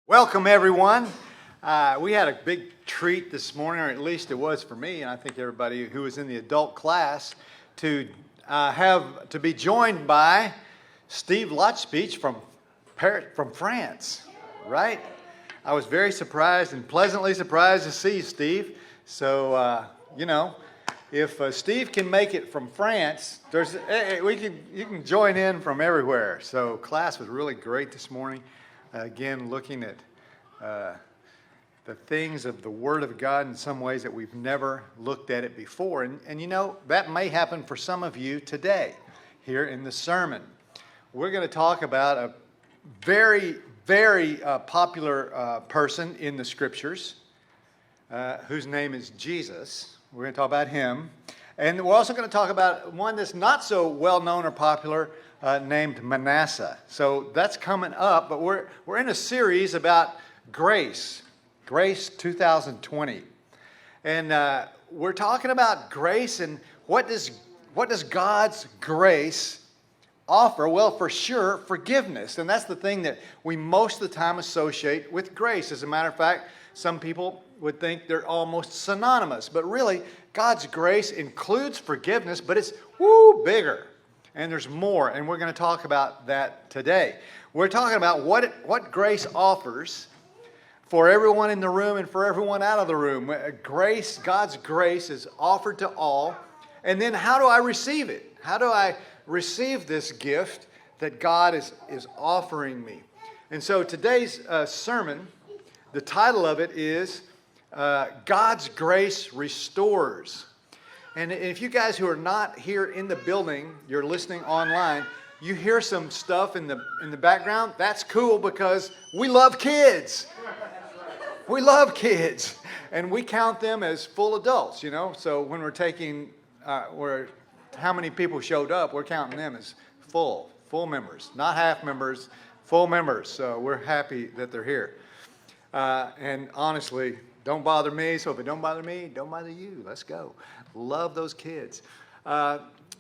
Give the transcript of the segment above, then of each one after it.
Welcome, everyone. We had a big treat this morning, or at least it was for me, and I think everybody who was in the adult class, to be joined by Steve Lotspeech from France, right? I was very surprised and pleasantly surprised to see Steve. So, if Steve can make it from France, you can join in from everywhere. So, class was really great this morning. Again, looking at the things of the Word of God in some ways that we've never looked at it before. And that may happen for some of you today here in the sermon. We're going to talk about a very, very popular person in the Scriptures whose name is Jesus. We're going to talk about him. And we're also going to talk about one that's not so well known or popular named Manasseh. So that's coming up, but we're in a series about Grace 2020. And we're talking about grace and what does God's grace offer? Well, for sure, forgiveness. And that's the thing that we most of the time associate with grace. As a matter of fact, some people would think they're almost synonymous. But really, God's grace includes forgiveness, but it's bigger. And there's more, and we're going to talk about that today. We're talking about what grace offers for everyone in the room and for everyone out of the room. Grace, God's grace is offered to all. And then how do I receive it? How do I receive this gift that God is offering me? And so today's sermon, the title of it is God's Grace Restores. And if you guys who are not here in the building, you're listening online, you hear some stuff in the background, that's cool because we love kids. We love kids. And we count them as full adults, So when we're taking, how many people showed up, we're counting them as full members. Not half members, full members. So we're happy that they're here. And honestly, don't bother me. So if it don't bother me, don't bother you. Let's go. Love those kids.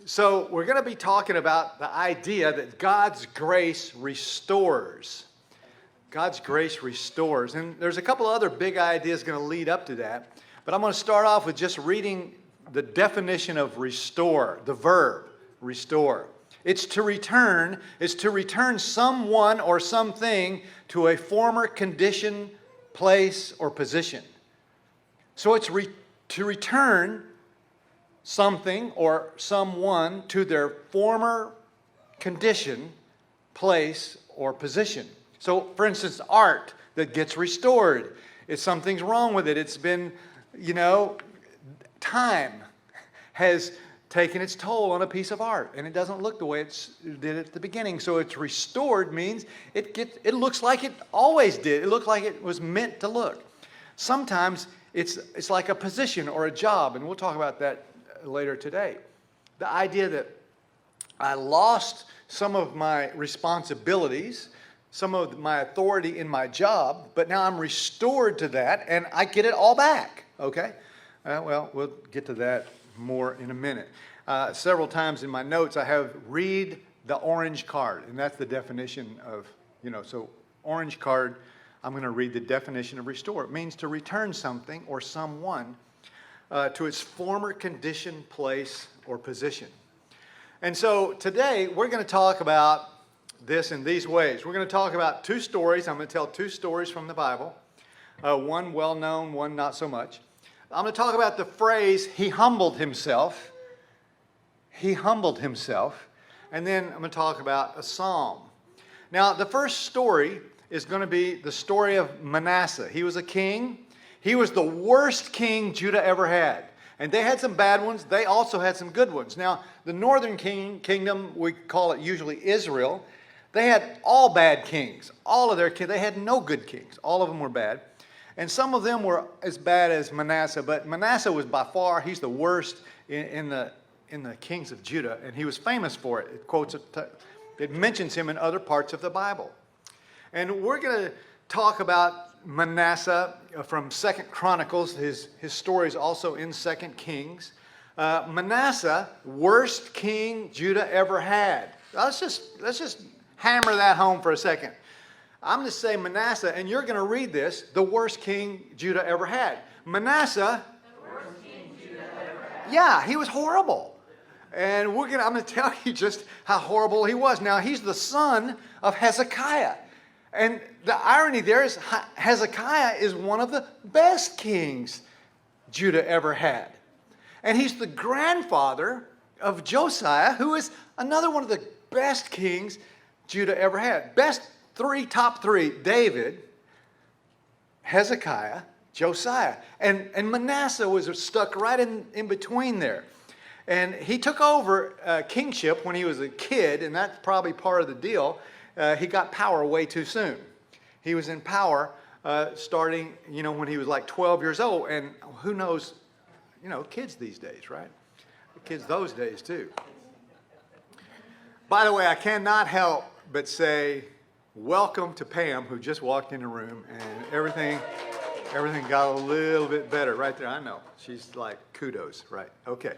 So we're going to be talking about the idea that God's grace restores. God's grace restores. And there's a couple other big ideas going to lead up to that. But I'm going to start off with just reading the definition of restore, the verb restore. It's to return someone or something to a former condition, place, or position. So it's to return something or someone to their former condition, place, or position. So, for instance, art that gets restored. If something's wrong with it, it's been, time has taken its toll on a piece of art, and it doesn't look the way it did at the beginning. So it's restored means it looks like it always did. It looked like it was meant to look. Sometimes it's like a position or a job, and we'll talk about that later today. The idea that I lost some of my responsibilities, some of my authority in my job, but now I'm restored to that, and I get it all back, okay? Well, we'll get to that more in a minute. Several times in my notes, I have read the orange card, and that's the definition of, so orange card, I'm going to read the definition of restore. It means to return something or someone to its former condition, place, or position. And so today, we're going to talk about this in these ways. We're going to talk about two stories. I'm going to tell two stories from the Bible. One well-known, one not so much. I'm going to talk about the phrase, he humbled himself. He humbled himself. And then I'm going to talk about a psalm. Now, the first story is going to be the story of Manasseh. He was a king. He was the worst king Judah ever had. And they had some bad ones. They also had some good ones. Now, the northern kingdom, we call it usually Israel, they had all bad kings. All of their kings. They had no good kings. All of them were bad. And some of them were as bad as Manasseh. But Manasseh was by far, he's the worst in the kings of Judah. And he was famous for it. It mentions him in other parts of the Bible. And we're going to talk about Manasseh from 2nd Chronicles. His story is also in 2nd Kings. Manasseh, worst king Judah ever had. Let's just hammer that home for a second. I'm going to say Manasseh, and you're going to read this, the worst king Judah ever had. Manasseh, the worst king Judah ever had. Yeah, he was horrible. And I'm going to tell you just how horrible he was. Now, he's the son of Hezekiah. And the irony there is Hezekiah is one of the best kings Judah ever had. And he's the grandfather of Josiah, who is another one of the best kings Judah ever had. Top three, David, Hezekiah, Josiah. And Manasseh was stuck right in between there. And he took over kingship when he was a kid, and that's probably part of the deal. He got power way too soon. He was in power starting, when he was like 12 years old. And who knows, kids these days, right? Kids those days too. By the way, I cannot help but say welcome to Pam, who just walked in the room, and everything got a little bit better right there. I know. She's like, kudos, right? Okay.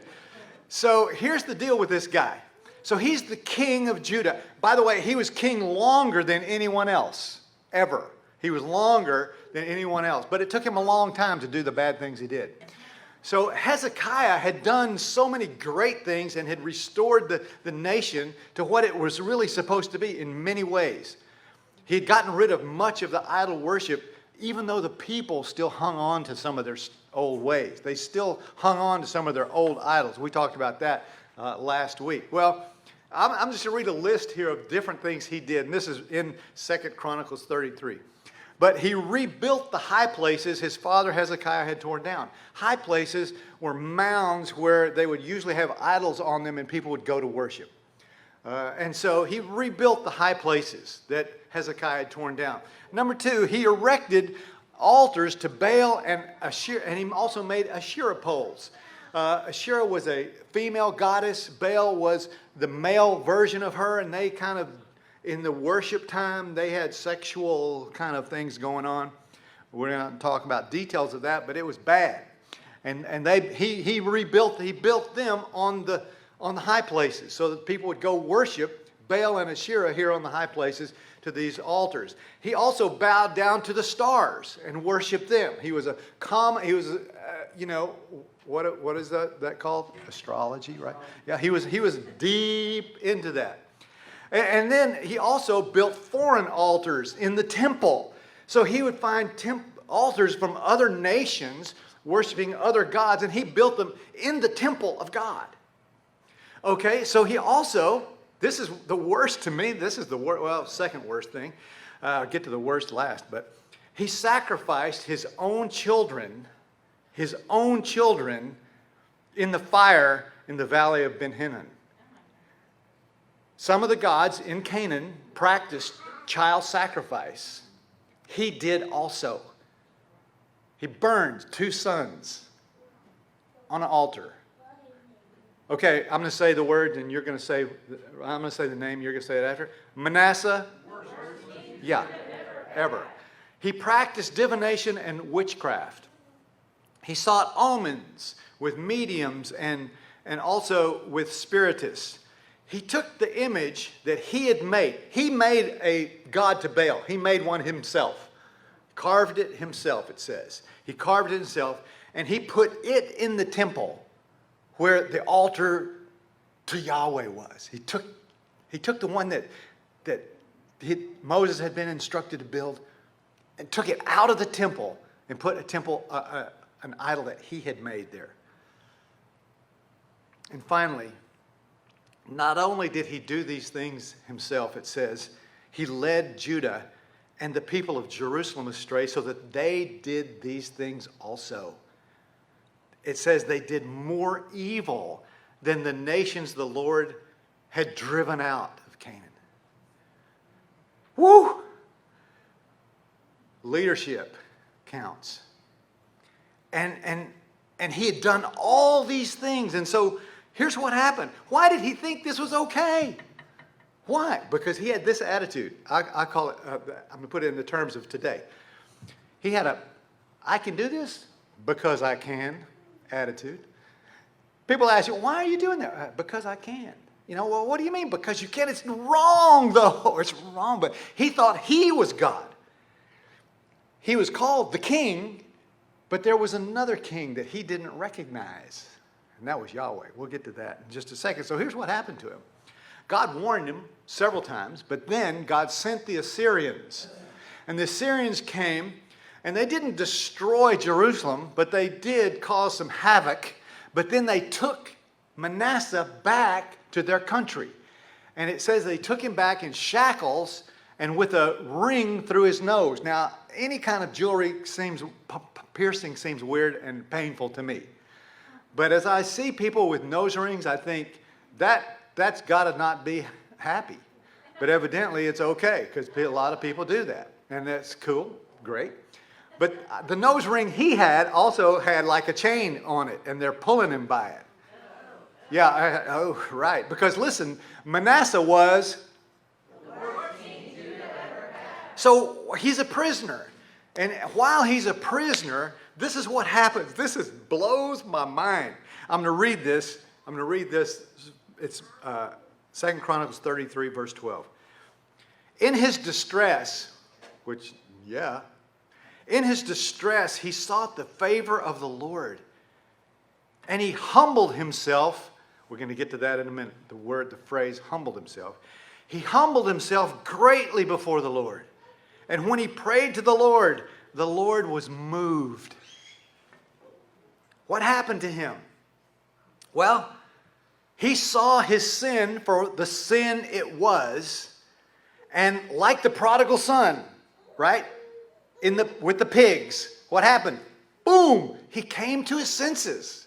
So here's the deal with this guy. So he's the king of Judah. By the way, he was king longer than anyone else, ever. He was longer than anyone else. But it took him a long time to do the bad things he did. So Hezekiah had done so many great things and had restored the nation to what it was really supposed to be in many ways. He had gotten rid of much of the idol worship, even though the people still hung on to some of their old ways. They still hung on to some of their old idols. We talked about that last week. Well, I'm just going to read a list here of different things he did, and this is in 2 Chronicles 33. But he rebuilt the high places his father Hezekiah had torn down. High places were mounds where they would usually have idols on them and people would go to worship. And so he rebuilt the high places that Hezekiah had torn down. Number two, he erected altars to Baal and Asherah, and he also made Asherah poles. Asherah was a female goddess. Baal was the male version of her, and they kind of, in the worship time, they had sexual kind of things going on. We're not talking about details of that, but it was bad. And he built them on the high places so that people would go worship Baal and Asherah here on the high places to these altars. He also bowed down to the stars and worshiped them. He was what is that called? Astrology, right? Yeah, he was deep into that. And then he also built foreign altars in the temple. So he would find altars from other nations worshiping other gods, and he built them in the temple of God. Okay, so he also, this is the worst to me, this is the second worst thing. I'll get to the worst last, but he sacrificed his own children in the fire in the valley of Ben Hinnom. Some of the gods in Canaan practiced child sacrifice. He did also. He burned 2 sons on an altar. Okay, I'm going to say the word, and you're going to say, I'm going to say the name, you're going to say it after. Manasseh? Yeah, ever. He practiced divination and witchcraft. He sought omens with mediums and also with spiritists. He took the image that he had made. He made a god to Baal. He made one himself. Carved it himself, it says. He carved it himself, and he put it in the temple where the altar to Yahweh was. He took the one that Moses had been instructed to build and took it out of the temple and put an idol that he had made there. And finally, not only did he do these things himself, it says, he led Judah and the people of Jerusalem astray so that they did these things also. It says they did more evil than the nations the Lord had driven out of Canaan. Woo! Leadership counts. And he had done all these things. And so here's what happened. Why did he think this was okay? Why? Because he had this attitude. I call it, I'm going to put it in the terms of today. He had I can do this because I can attitude. People ask you, why are you doing that? Because I can. You know, well, what do you mean? Because you can't. It's wrong, though. It's wrong. But he thought he was God. He was called the king, but there was another king that he didn't recognize. And that was Yahweh. We'll get to that in just a second. So here's what happened to him. God warned him several times, but then God sent the Assyrians. And the Assyrians came, and they didn't destroy Jerusalem, but they did cause some havoc. But then they took Manasseh back to their country. And it says they took him back in shackles and with a ring through his nose. Now, any kind of jewelry seems, piercing seems weird and painful to me. But as I see people with nose rings, I think that's got to not be happy. But evidently it's okay, because a lot of people do that. And that's cool, great. But the nose ring he had also had like a chain on it, and they're pulling him by it. Yeah, oh, right. Because listen, Manasseh was... So he's a prisoner. And while he's a prisoner, this is what happens. Blows my mind. I'm going to read this. It's 2 Chronicles 33, verse 12. In his distress, in his distress, he sought the favor of the Lord. And he humbled himself. We're going to get to that in a minute. The phrase humbled himself. He humbled himself greatly before the Lord. And when he prayed to the Lord was moved. What happened to him? Well, he saw his sin for the sin it was. And like the prodigal son, right? With the pigs, what happened? Boom! He came to his senses.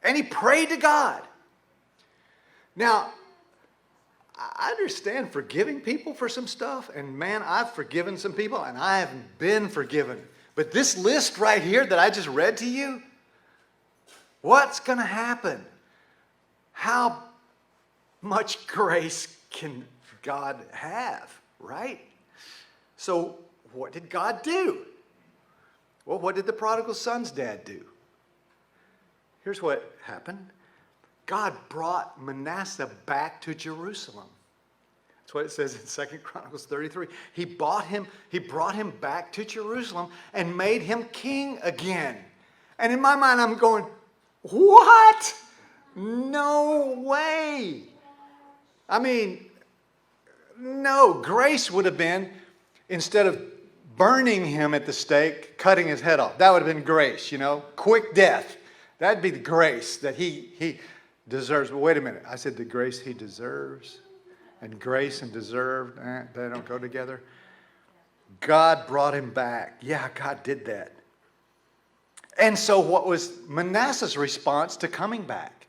And he prayed to God. Now, I understand forgiving people for some stuff. And man, I've forgiven some people and I haven't been forgiven. But this list right here that I just read to you, what's going to happen? How much grace can God have, right? So what did God do? Well, what did the prodigal son's dad do? Here's what happened. God brought Manasseh back to Jerusalem. That's what it says in 2 Chronicles 33. He brought him back to Jerusalem and made him king again. And in my mind, I'm going, what? No way. I mean, no. Grace would have been, instead of burning him at the stake, cutting his head off. That would have been grace, quick death. That'd be the grace that he deserves. But wait a minute. I said the grace he deserves. And grace and deserved, they don't go together. God brought him back. Yeah, God did that. And so what was Manasseh's response to coming back?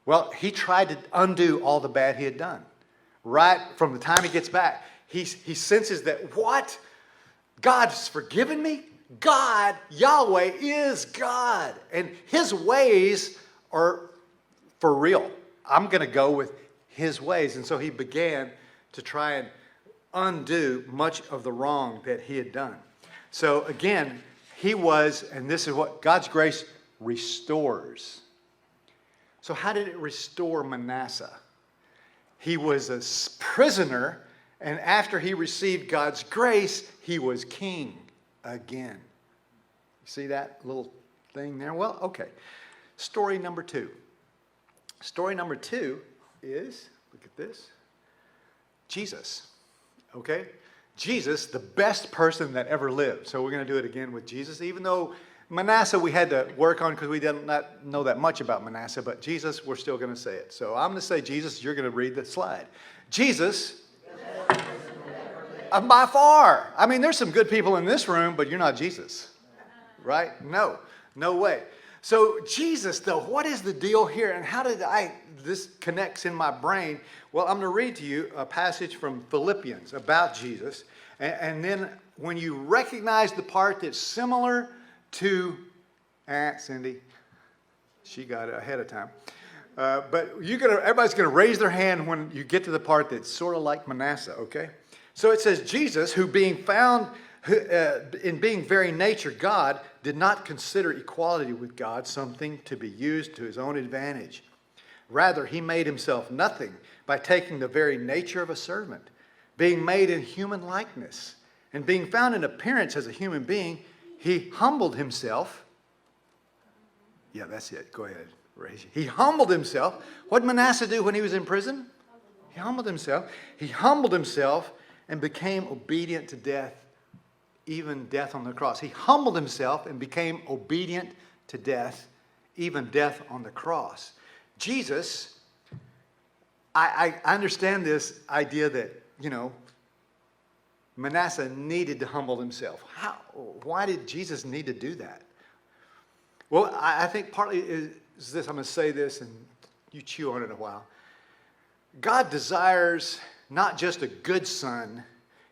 Well, he tried to undo all the bad he had done. Right from the time he gets back, he senses that, what? God's forgiven me? God, Yahweh, is God. And his ways are for real. I'm going to go with his ways. And so he began to try and undo much of the wrong that he had done. So again, and this is what God's grace restores. So how did it restore Manasseh? He was a prisoner, and after he received God's grace, he was king again. You see that little thing there? Well, okay. Story number 2. Story number 2 is, look at this, Jesus. Okay? Jesus, the best person that ever lived. So we're going to do it again with Jesus, even though Manasseh we had to work on because we did not know that much about Manasseh, but Jesus, we're still going to say it. So I'm going to say Jesus, you're going to read the slide. Jesus, by far. I mean, there's some good people in this room, but you're not Jesus, right? No way. So Jesus, though, what is the deal here? And how did this connects in my brain? Well, I'm going to read to you a passage from Philippians about Jesus. And then when you recognize the part that's similar to Aunt Cindy, she got it ahead of time. But everybody's going to raise their hand when you get to the part that's sort of like Manasseh, okay? So it says, Jesus, who being found in being very nature God, did not consider equality with God something to be used to his own advantage. Rather, he made himself nothing by taking the very nature of a servant, being made in human likeness, and being found in appearance as a human being, he humbled himself. Yeah, that's it. Go ahead, raise it. He humbled himself. What did Manasseh do when he was in prison? He humbled himself. He humbled himself and became obedient to death, even death on the cross. He humbled himself and became obedient to death, even death on the cross. Jesus, I understand this idea that, Manasseh needed to humble himself. Why did Jesus need to do that? Well, I think partly is this. I'm going to say this and you chew on it a while. God desires not just a good son.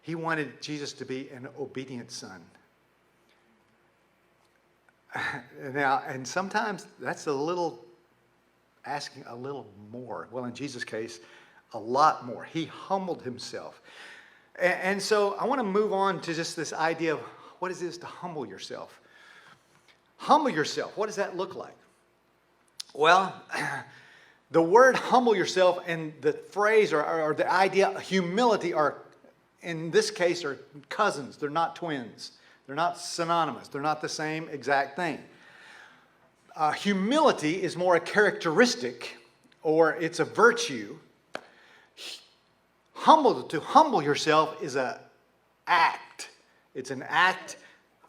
He wanted Jesus to be an obedient son. Now, and sometimes that's asking a little more. Well, in Jesus' case, a lot more. He humbled himself. And so I want to move on to just this idea of what it is to humble yourself. Humble yourself. What does that look like? Well, the word humble yourself and the phrase or the idea humility are, in this case, are cousins. They're not twins. They're not synonymous. They're not the same exact thing. Humility is more a characteristic, or it's a virtue. To humble yourself is an act. It's an act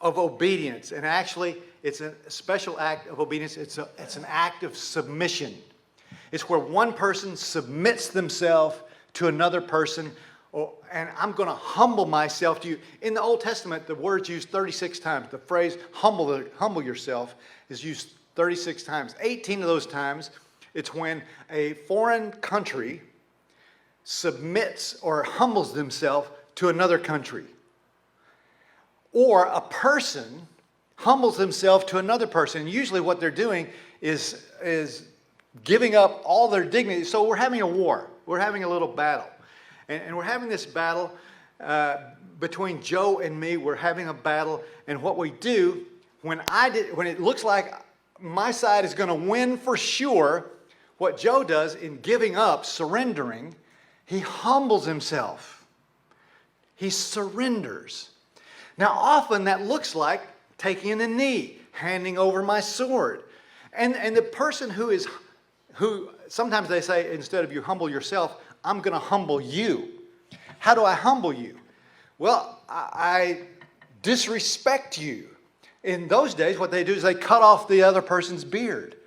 of obedience. And actually, it's a special act of obedience. It's an act of submission. It's where one person submits themselves to another person. And I'm going to humble myself to you. In the Old Testament, the word's used 36 times. The phrase humble yourself is used 36 times. 18 of those times, it's when a foreign country submits or humbles themselves to another country. Or a person humbles themselves to another person. And usually what they're doing is giving up all their dignity. So we're having a war. We're having a little battle. And we're having this battle between Joe and me. We're having a battle. And what we do, when it looks like my side is going to win for sure, what Joe does in giving up, surrendering, he humbles himself. He surrenders. Now, often that looks like taking a knee, handing over my sword. And the person who sometimes they say, instead of you humble yourself, I'm going to humble you. How do I humble you? Well, I disrespect you. In those days, what they do is they cut off the other person's beard.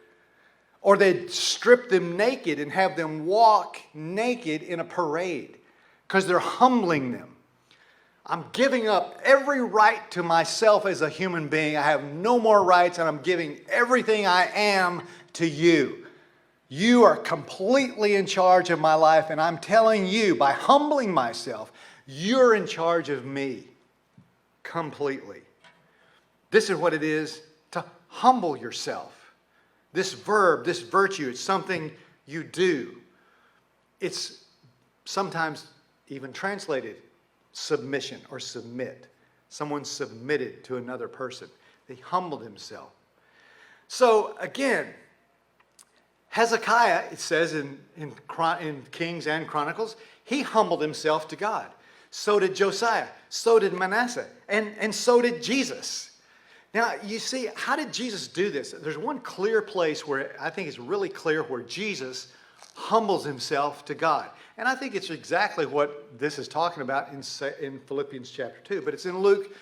Or they'd strip them naked and have them walk naked in a parade because they're humbling them. I'm giving up every right to myself as a human being. I have no more rights, and I'm giving everything I am to you. You are completely in charge of my life, and I'm telling you, by humbling myself, you're in charge of me completely. This is what it is to humble yourself. This verb, this virtue, it's something you do. It's sometimes even translated submission or submit. Someone submitted to another person. They humbled himself. So again, Hezekiah, it says in Kings and Chronicles, he humbled himself to God. So did Josiah. So did Manasseh. And so did Jesus. Now, you see, how did Jesus do this? There's one clear place where I think it's really clear where Jesus humbles himself to God. And I think it's exactly what this is talking about in Philippians chapter 2. But it's in Luke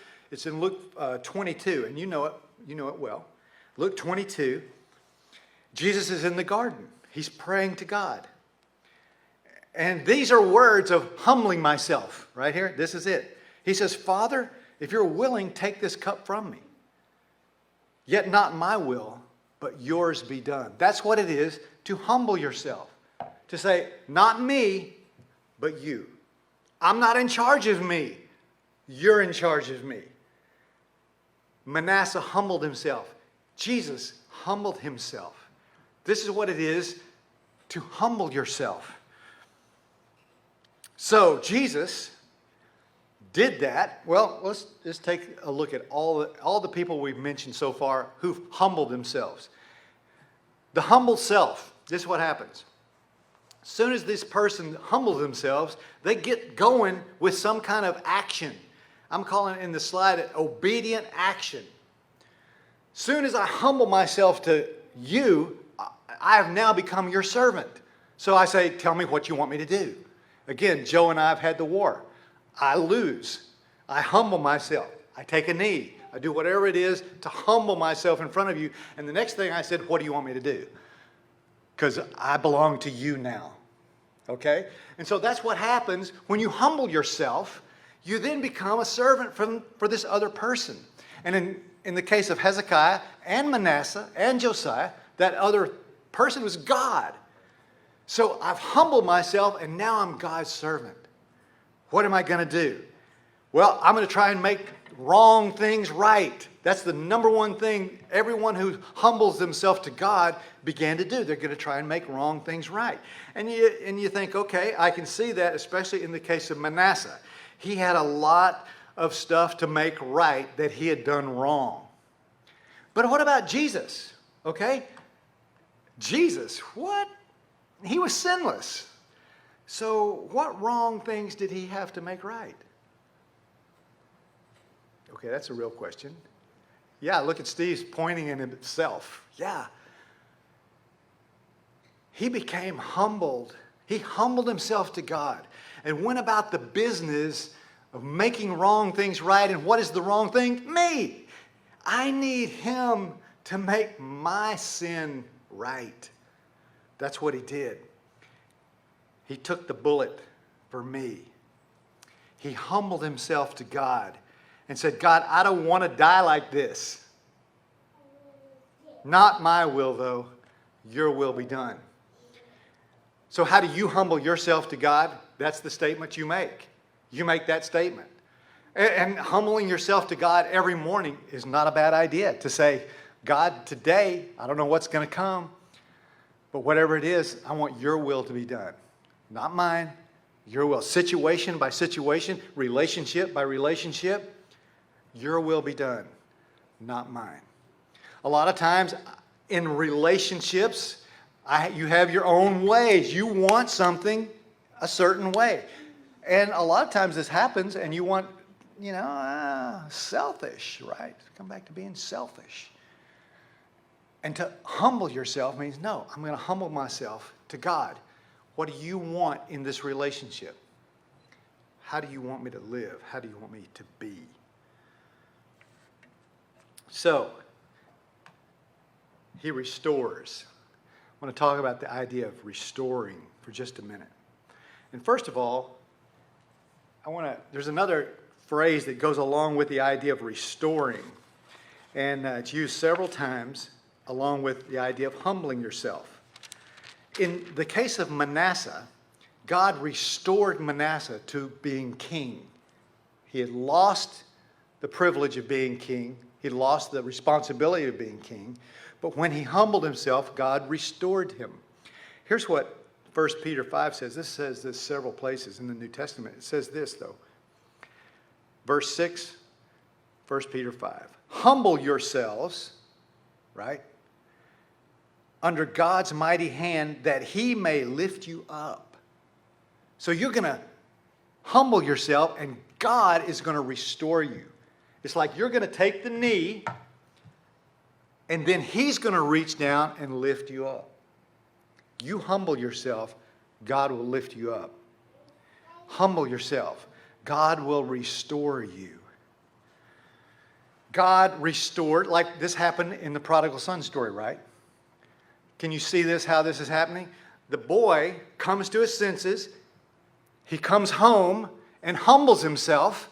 22, and you know it well. Luke 22, Jesus is in the garden. He's praying to God. And these are words of humbling myself right here. This is it. He says, Father, if you're willing, take this cup from me. Yet not my will, but yours be done. That's what it is to humble yourself. To say, not me, but you. I'm not in charge of me. You're in charge of me. Manasseh humbled himself. Jesus humbled himself. This is what it is to humble yourself. So Jesus did that. Well, let's just take a look at all the people we've mentioned so far who've humbled themselves. The humble self. this is what happens. As soon as this person humbles themselves, they get going with some kind of action. I'm calling it in the slide obedient action. Soon as I humble myself to you, I have now become your servant. So I say, tell me what you want me to do. Again, Joe and I have had the war. I lose. I humble myself. I take a knee. I do whatever it is to humble myself in front of you. And the next thing I said, what do you want me to do? Because I belong to you now. Okay? And so that's what happens when you humble yourself. You then become a servant for this other person. And in the case of Hezekiah and Manasseh and Josiah, that other person was God. So I've humbled myself and now I'm God's servant. What am I going to do? Well, I'm going to try and make wrong things right. That's the number one thing everyone who humbles themselves to God began to do. They're going to try and make wrong things right. And you think, okay, I can see that, especially in the case of Manasseh. He had a lot of stuff to make right that he had done wrong. But what about Jesus? Okay? Jesus, what? He was sinless. So what wrong things did he have to make right? Okay, that's a real question. Yeah, look at Steve's pointing in himself. Yeah. He became humbled. He humbled himself to God and went about the business of making wrong things right. And what is the wrong thing? Me. I need him to make my sin right. That's what he did. He took the bullet for me. He humbled himself to God and said, God, I don't want to die like this. Not my will, though. Your will be done. So how do you humble yourself to God? That's the statement you make. You make that statement. And humbling yourself to God every morning is not a bad idea. To say, God, today, I don't know what's going to come, but whatever it is, I want your will to be done. Not mine, your will. Situation by situation, relationship by relationship, your will be done, not mine. A lot of times in relationships, you have your own ways. You want something a certain way. And a lot of times this happens and you want, selfish, right? Come back to being selfish. And to humble yourself means, no, I'm going to humble myself to God. What do you want in this relationship? How do you want me to live? How do you want me to be? So, he restores. I want to talk about the idea of restoring for just a minute. And first of all, there's another phrase that goes along with the idea of restoring. And it's used several times along with the idea of humbling yourself. In the case of Manasseh, God restored Manasseh to being king. He had lost the privilege of being king. He lost the responsibility of being king. But when he humbled himself, God restored him. Here's what 1 Peter 5 says. This says this several places in the New Testament. It says this, though. Verse 6, 1 Peter 5. Humble yourselves, right, under God's mighty hand that he may lift you up. So you're going to humble yourself and God is going to restore you. It's like you're going to take the knee and then he's going to reach down and lift you up. You humble yourself, God will lift you up. Humble yourself, God will restore you. God restored, like this happened in the prodigal son story, right? Can you see this, how this is happening? The boy comes to his senses, he comes home and humbles himself,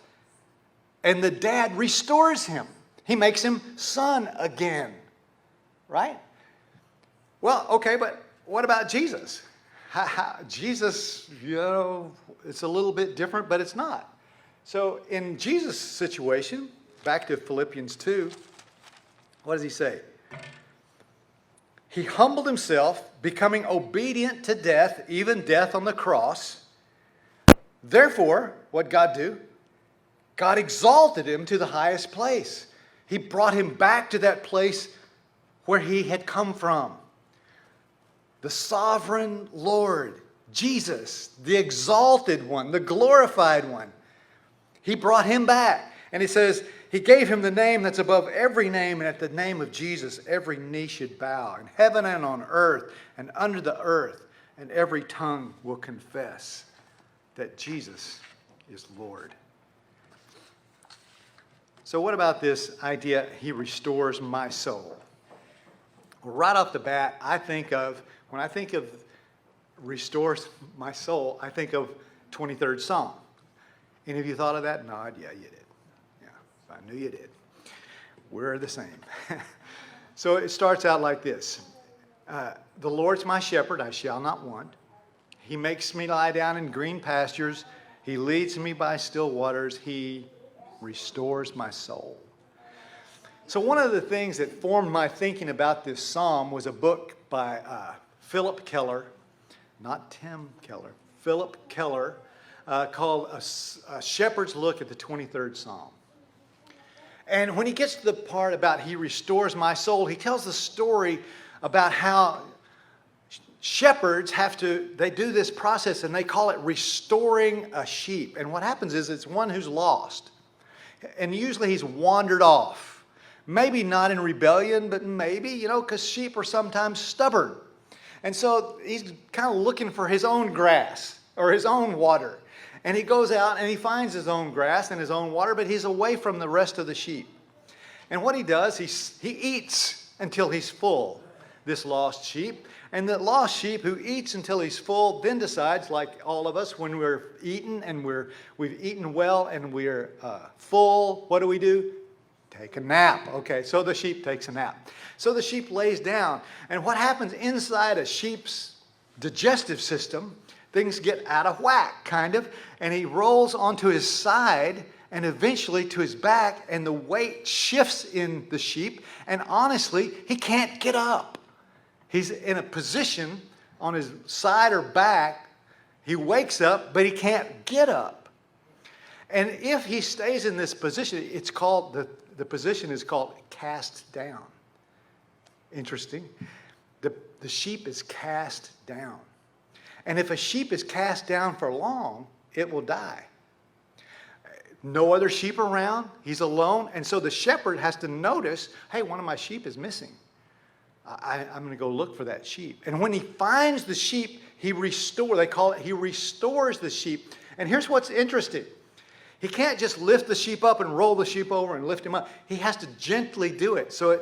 and the dad restores him. He makes him son again, right? Well, okay, but what about Jesus? Jesus, it's a little bit different, but it's not. So in Jesus' situation, back to Philippians 2, what does he say? He humbled himself, becoming obedient to death, even death on the cross. Therefore, what God do? God exalted him to the highest place. He brought him back to that place where he had come from. the sovereign Lord, Jesus, the exalted one, the glorified one. He brought him back. And he says, he gave him the name that's above every name, and at the name of Jesus, every knee should bow, in heaven and on earth and under the earth, and every tongue will confess that Jesus is Lord. So what about this idea, he restores my soul? Well, right off the bat, when I think of restores my soul, I think of 23rd Psalm. Any of you thought of that? Nod, yeah, you did. Yeah, I knew you did. We're the same. So it starts out like this. The Lord's my shepherd, I shall not want. He makes me lie down in green pastures. He leads me by still waters. He restores my soul. So one of the things that formed my thinking about this psalm was a book by Philip Keller, not Tim Keller, Philip Keller, called A Shepherd's Look at the 23rd Psalm. And when he gets to the part about he restores my soul, he tells the story about how shepherds they do this process and they call it restoring a sheep. And what happens is it's one who's lost. And usually he's wandered off. Maybe not in rebellion, but maybe, because sheep are sometimes stubborn. And so he's kind of looking for his own grass or his own water. And he goes out and he finds his own grass and his own water, but he's away from the rest of the sheep. And what he does, he eats until he's full, this lost sheep. And the lost sheep who eats until he's full then decides, like all of us, when we're eaten and we've eaten well and we're full, what do? Take a nap. Okay, so the sheep takes a nap. So the sheep lays down. And what happens inside a sheep's digestive system, things get out of whack, kind of. And he rolls onto his side and eventually to his back, and the weight shifts in the sheep. And honestly, he can't get up. He's in a position on his side or back. He wakes up, but he can't get up. And if he stays in this position, it's called, the position is called cast down. Interesting. The sheep is cast down. And if a sheep is cast down for long, it will die. No other sheep around. He's alone. And so the shepherd has to notice, hey, one of my sheep is missing. I'm going to go look for that sheep. And when he finds the sheep, he restores the sheep. And here's what's interesting. He can't just lift the sheep up and roll the sheep over and lift him up. He has to gently do it. So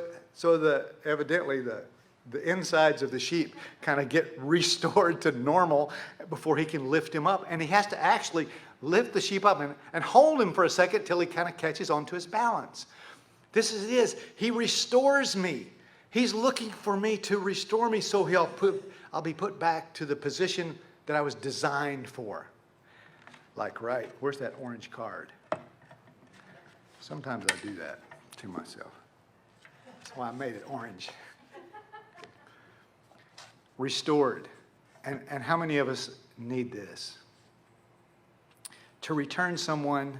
evidently the insides of the sheep kind of get restored to normal before he can lift him up. And he has to actually lift the sheep up and hold him for a second till he kind of catches onto his balance. This is it. He restores me. He's looking for me to restore me so I'll be put back to the position that I was designed for. Like, right, where's that orange card? Sometimes I do that to myself. That's why I made it orange. Restored. And how many of us need this? To return someone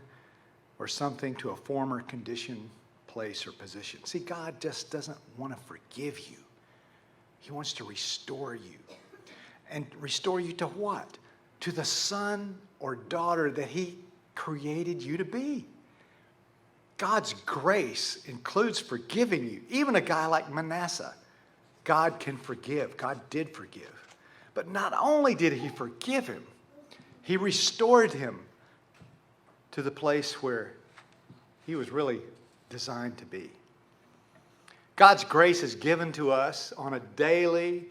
or something to a former condition, place, or position. See, God just doesn't want to forgive you. He wants to restore you. And restore you to what? To the son or daughter that he created you to be. God's grace includes forgiving you. Even a guy like Manasseh, God can forgive. God did forgive. But not only did he forgive him, he restored him to the place where he was really designed to be. God's grace is given to us on a daily,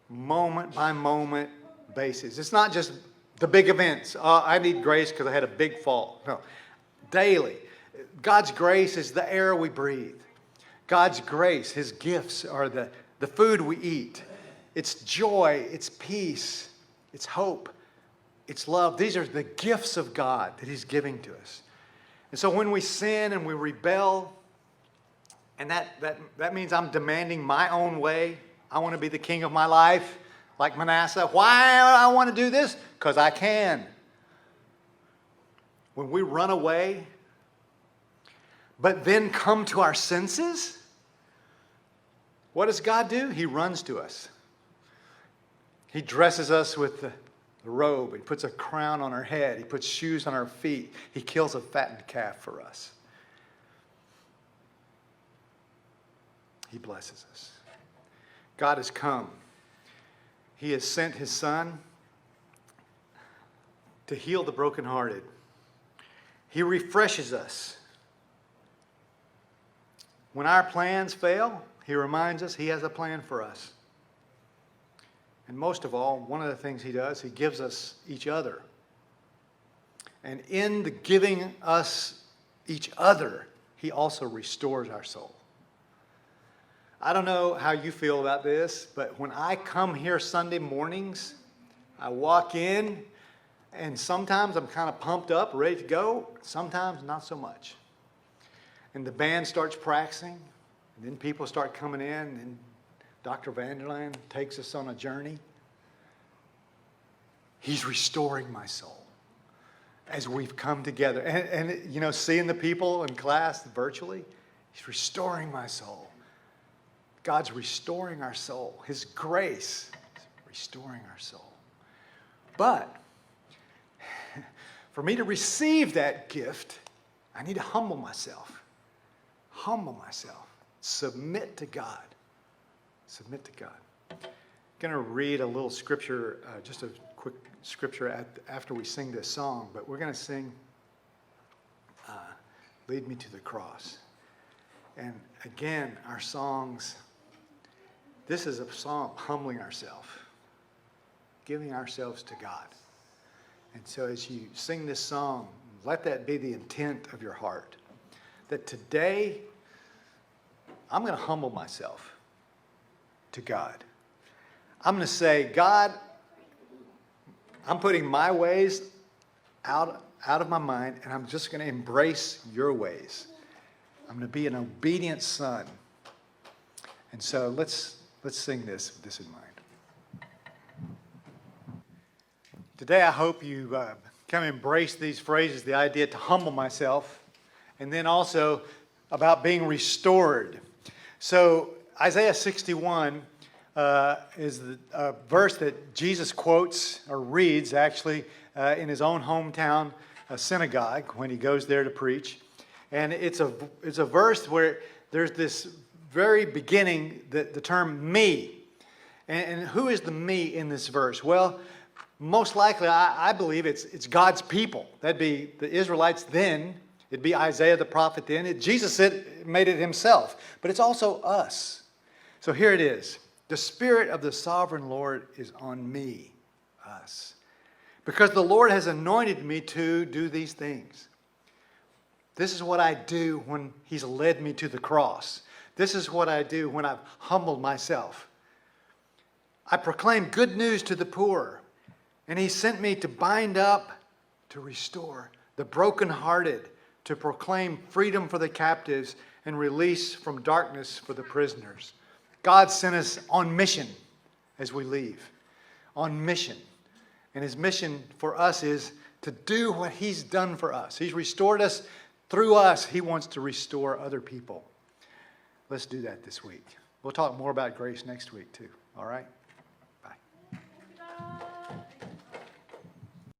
moment-by-moment basis. It's not just the big events. I need grace because I had a big fall. No, daily. God's grace is the air we breathe. God's grace, his gifts are the food we eat. It's joy, it's peace, it's hope, it's love. These are the gifts of God that he's giving to us. And so when we sin and we rebel, and that means I'm demanding my own way. I want to be the king of my life, like Manasseh. Why do I want to do this? Because I can. When we run away, but then come to our senses, what does God do? He runs to us. He dresses us with the robe. He puts a crown on our head. He puts shoes on our feet. He kills a fattened calf for us. He blesses us. God has come. He has sent his Son to heal the brokenhearted. He refreshes us. When our plans fail, he reminds us he has a plan for us. And most of all, one of the things he does, he gives us each other. And in the giving us each other, he also restores our soul. I don't know how you feel about this, but when I come here Sunday mornings, I walk in, and sometimes I'm kind of pumped up, ready to go. Sometimes not so much. And the band starts practicing, and then people start coming in, and Dr. Vanderland takes us on a journey. He's restoring my soul as we've come together. And you know, seeing the people in class virtually, he's restoring my soul. God's restoring our soul. His grace is restoring our soul. But for me to receive that gift, I need to humble myself. Humble myself. Submit to God. Submit to God. I'm going to read a little scripture, just a quick scripture after we sing this song, but we're going to sing Lead Me to the Cross. And again, our songs, this is a song humbling ourselves, giving ourselves to God. And so as you sing this song, let that be the intent of your heart. That today, I'm going to humble myself to God. I'm going to say, God, I'm putting my ways out of my mind, and I'm just going to embrace your ways. I'm going to be an obedient son. And so let's sing this with this in mind. Today, I hope you kind of embrace these phrases, the idea to humble myself, and then also about being restored. So Isaiah 61 is the verse that Jesus quotes or reads actually in his own hometown synagogue when he goes there to preach. And it's a verse where there's this very beginning, the term me. And who is the me in this verse? Well, most likely, I believe it's God's people. That'd be the Israelites then. It'd be Isaiah the prophet then. Jesus made it himself. But it's also us. So here it is. The Spirit of the Sovereign Lord is on me, us. Because the Lord has anointed me to do these things. This is what I do when he's led me to the cross. This is what I do when I've humbled myself. I proclaim good news to the poor. And he sent me to bind up, to restore the brokenhearted, to proclaim freedom for the captives and release from darkness for the prisoners. God sent us on mission as we leave. On mission. And his mission for us is to do what he's done for us. He's restored us. Through us, he wants to restore other people. Let's do that this week. We'll talk more about grace next week too. All right? Bye.